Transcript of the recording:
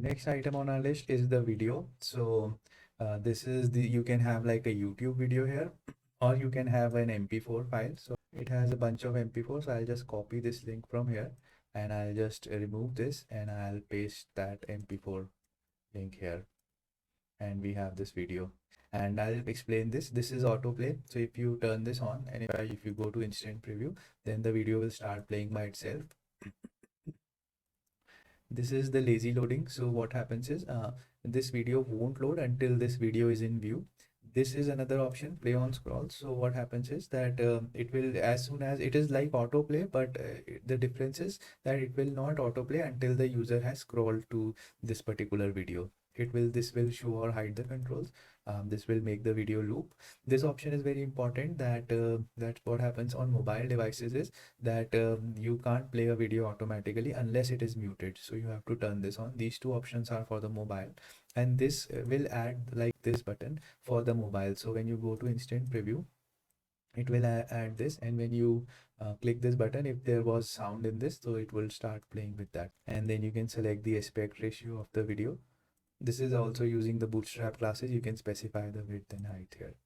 Next item on our list is the video. So this is the, you can have like a YouTube video here, or you can have an MP4 file. So it has a bunch of MP4. So I'll just copy this link from here and I'll just remove this and I'll paste that MP4 link here. And we have this video. And I'll explain this. This is autoplay. So if you turn this on and if you go to instant preview, then the video will start playing by itself. This is the lazy loading. So what happens is this video won't load until this video is in view. This is another option, play on scroll. So what happens is that it will, as soon as it is like autoplay, but the difference is that it will not autoplay until the user has scrolled to this particular video. This will show or hide the controls. This will make the video loop. This option is very important, that what happens on mobile devices is that you can't play a video automatically unless it is muted. So you have to turn this on. These two options are for the mobile, and this will add like this button for the mobile. So when you go to instant preview, it will add this, and when you click this button, if there was sound in this, so it will start playing with that. And then you can select the aspect ratio of the video. This is also using the Bootstrap classes. You can specify the width and height here.